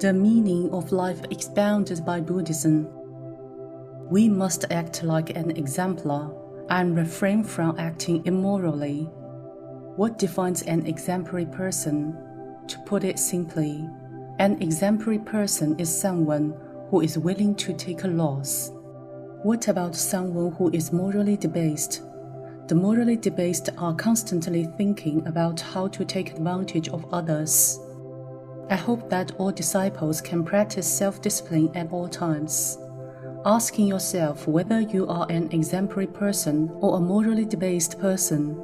The meaning of life expounded by Buddhism. We must act like an exemplar and refrain from acting immorally. What defines an exemplary person? To put it simply, an exemplary person is someone who is willing to take a loss. What about someone who is morally debased? The morally debased are constantly thinking about how to take advantage of others. I hope that all disciples can practice self-discipline at all times, asking yourself whether you are an exemplary person or a morally debased person.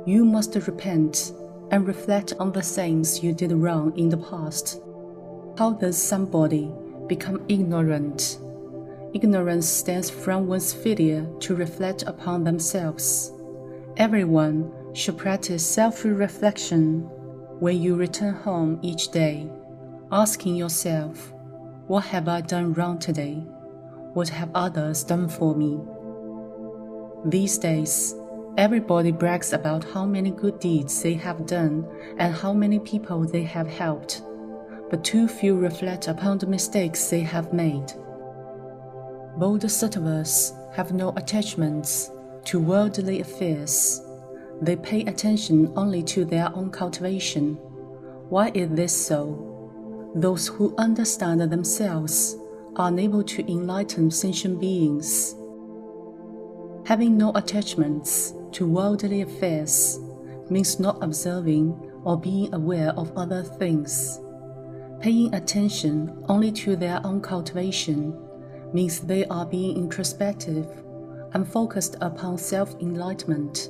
You must repent and reflect on the things you did wrong in the past. How does somebody become ignorant? Ignorance stems from one's failure to reflect upon themselves. Everyone should practice self-reflection when you return home each day, asking yourself, what have I done wrong today? What have others done for me? These days, everybody brags about how many good deeds they have done and how many people they have helped, but too few reflect upon the mistakes they have made. Bodhisattvas have no attachments to worldly affairs. They pay attention only to their own cultivation. Why is this so? Those who understand themselves are unable to enlighten sentient beings. Having no attachments to worldly affairs means not observing or being aware of other things. Paying attention only to their own cultivation means they are being introspective and focused upon self-enlightenment.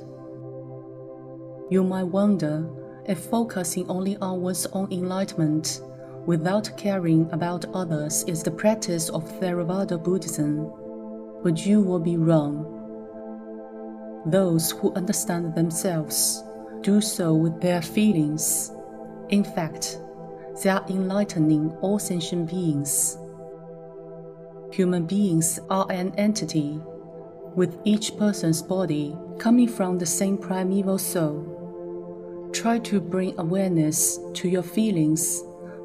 You might wonder if focusing only on one's own enlightenment without caring about others is the practice of Theravada Buddhism, but you will be wrong. Those who understand themselves do so with their feelings. In fact, they are enlightening all sentient beings. Human beings are an entity, with each person's body coming from the same primeval soul. Try to bring awareness to your feelings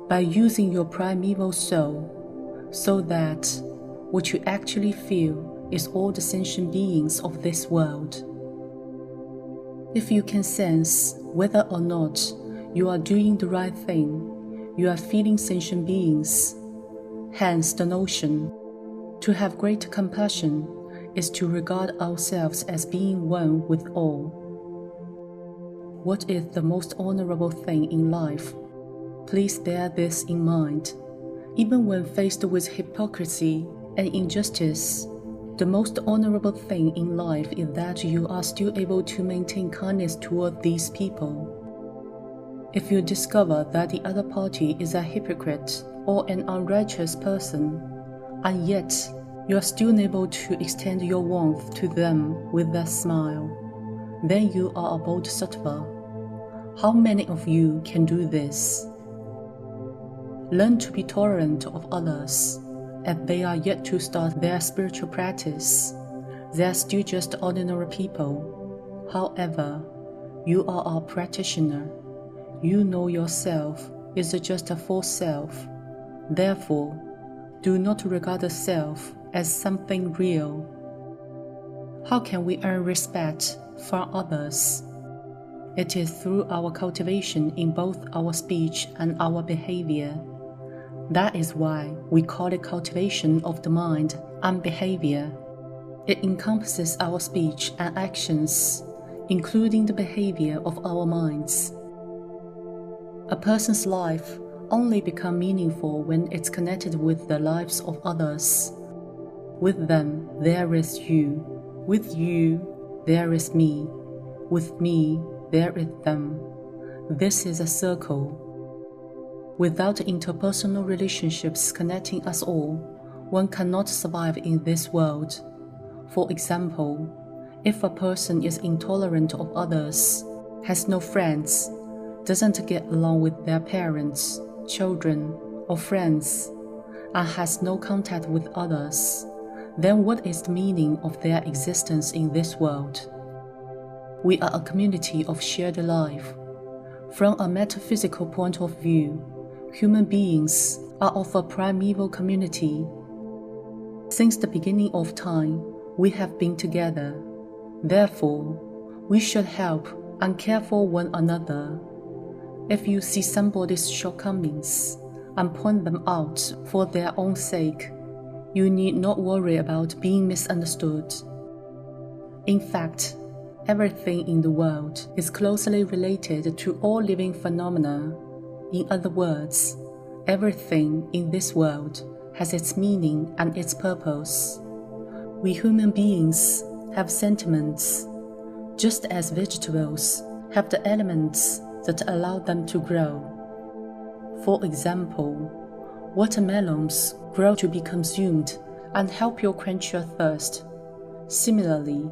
by using your primeval soul, so that what you actually feel is all the sentient beings of this world. If you can sense whether or not you are doing the right thing, you are feeling sentient beings. Hence the notion, to have great compassion is to regard ourselves as being one with all. What is the most honorable thing in life? Please bear this in mind. Even when faced with hypocrisy and injustice, the most honorable thing in life is that you are still able to maintain kindness toward these people. If you discover that the other party is a hypocrite or an unrighteous person, and yet you are still able to extend your warmth to them with a smile, then you are a Bodhisattva. How many of you can do this? Learn to be tolerant of others, as they are yet to start their spiritual practice. They are still just ordinary people. However, you are a practitioner. You know yourself is just a false self. Therefore, do not regard the self as something real. How can we earn respect from others? It is through our cultivation in both our speech and our behavior. That is why we call it cultivation of the mind and behavior. It encompasses our speech and actions, including the behavior of our minds. A person's life only becomes meaningful when it's connected with the lives of others. With them, there is you. With you, there is me. With me, there is them. This is a circle. Without interpersonal relationships connecting us all, one cannot survive in this world. For example, if a person is intolerant of others, has no friends, doesn't get along with their parents, children, or friends, and has no contact with others, then what is the meaning of their existence in this world? We are a community of shared life. From a metaphysical point of view, human beings are of a primeval community. Since the beginning of time, we have been together. Therefore, we should help and care for one another. If you see somebody's shortcomings and point them out for their own sake, you need not worry about being misunderstood. In fact, everything in the world is closely related to all living phenomena. In other words, everything in this world has its meaning and its purpose. We human beings have sentiments, just as vegetables have the elements that allow them to grow. For example, watermelons grow to be consumed and help you quench your thirst. Similarly,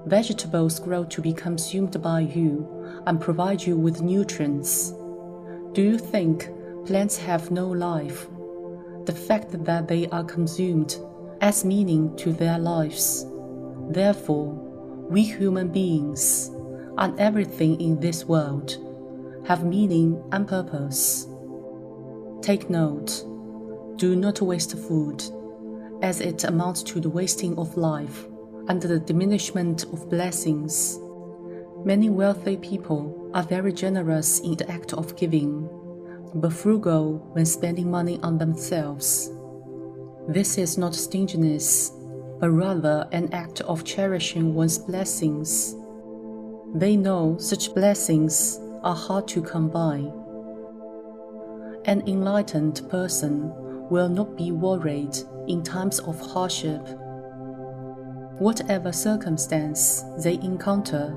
vegetables grow to be consumed by you and provide you with nutrients. Do you think plants have no life? The fact that they are consumed adds meaning to their lives. Therefore, we human beings and everything in this world have meaning and purpose. Take note, do not waste food, as it amounts to the wasting of life and the diminishment of blessings. Many wealthy people are very generous in the act of giving, but frugal when spending money on themselves. This is not stinginess, but rather an act of cherishing one's blessings. They know such blessings are hard to come by. An enlightened person will not be worried in times of hardship. Whatever circumstance they encounter,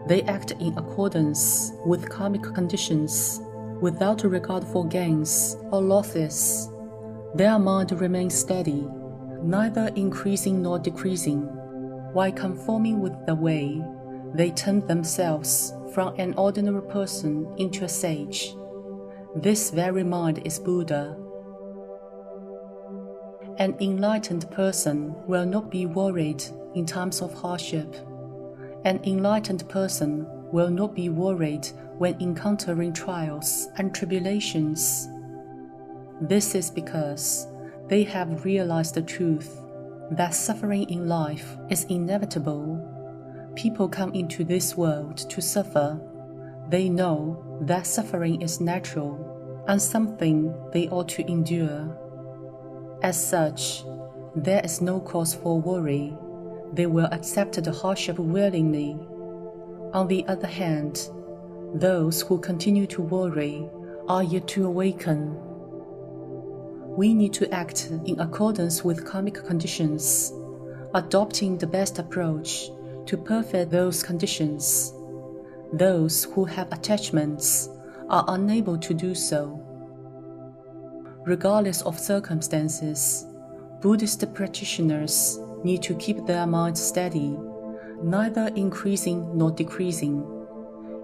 they act in accordance with karmic conditions, without regard for gains or losses. Their mind remains steady, neither increasing nor decreasing. While conforming with the way, they turn themselves from an ordinary person into a sage. This very mind is Buddha. An enlightened person will not be worried in times of hardship. An enlightened person will not be worried when encountering trials and tribulations. This is because they have realized the truth that suffering in life is inevitable. People come into this world to suffer. They know that suffering is natural and something they ought to endure. As such, there is no cause for worry. They will accept the hardship willingly. On the other hand, those who continue to worry are yet to awaken. We need to act in accordance with karmic conditions, adopting the best approach to perfect those conditions. Those who have attachments are unable to do so. Regardless of circumstances, Buddhist practitioners need to keep their minds steady, neither increasing nor decreasing.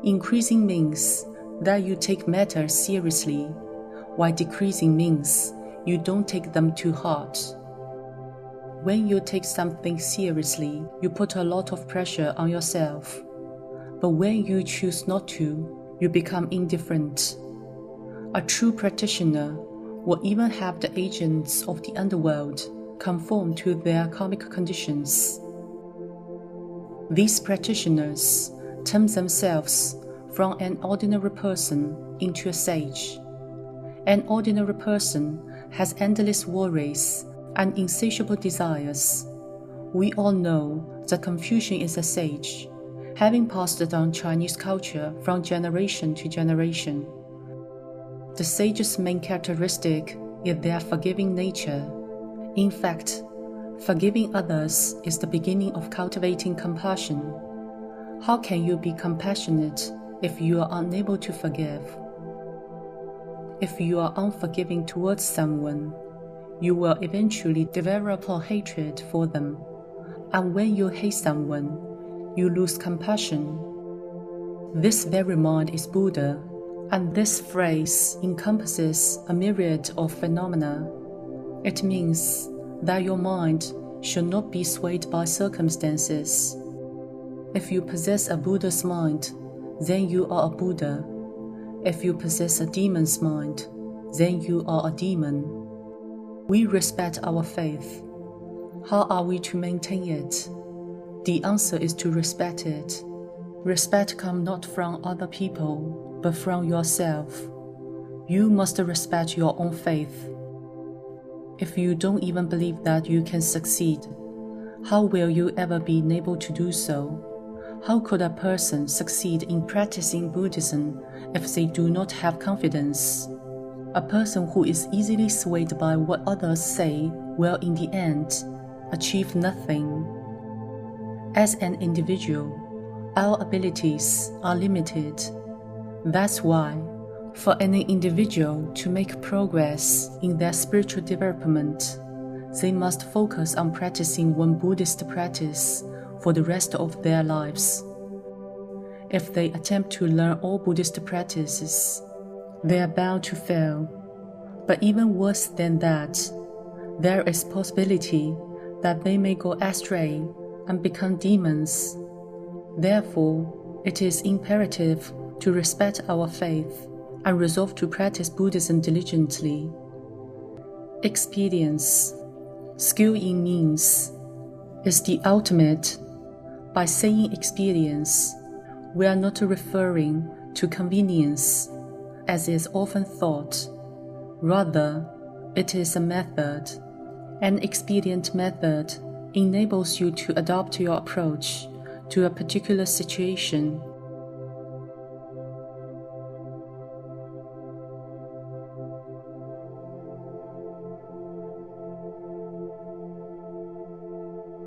Increasing means that you take matters seriously, while decreasing means you don't take them too hard. When you take something seriously, you put a lot of pressure on yourself. But when you choose not to, you become indifferent. A true practitioner will even have the agents of the underworld conform to their karmic conditions. These practitioners turn themselves from an ordinary person into a sage. An ordinary person has endless worries and insatiable desires. We all know that Confucius is a sage, having passed down Chinese culture from generation to generation. The sage's main characteristic is their forgiving nature. In fact, forgiving others is the beginning of cultivating compassion. How can you be compassionate if you are unable to forgive? If you are unforgiving towards someone, you will eventually develop a hatred for them. And when you hate someone, you lose compassion. This very mind is Buddha, and this phrase encompasses a myriad of phenomena. It means that your mind should not be swayed by circumstances. If you possess a Buddha's mind, then you are a Buddha. If you possess a demon's mind, then you are a demon. We respect our faith. How are we to maintain it? The answer is to respect it. Respect comes not from other people, but from yourself. You must respect your own faith. If you don't even believe that you can succeed, how will you ever be able to do so? How could a person succeed in practicing Buddhism if they do not have confidence? A person who is easily swayed by what others say will in the end achieve nothing. As an individual, our abilities are limited. That's why, for any individual to make progress in their spiritual development, they must focus on practicing one Buddhist practice for the rest of their lives. If they attempt to learn all Buddhist practices, they are bound to fail. But even worse than that, there is possibility that they may go astray and become demons. Therefore, it is imperative to respect our faith and resolve to practice Buddhism diligently. Experience, skill in means, is the ultimate. By saying experience, we are not referring to convenience, as is often thought. Rather, it is a method. An expedient method enables you to adopt your approach to a particular situation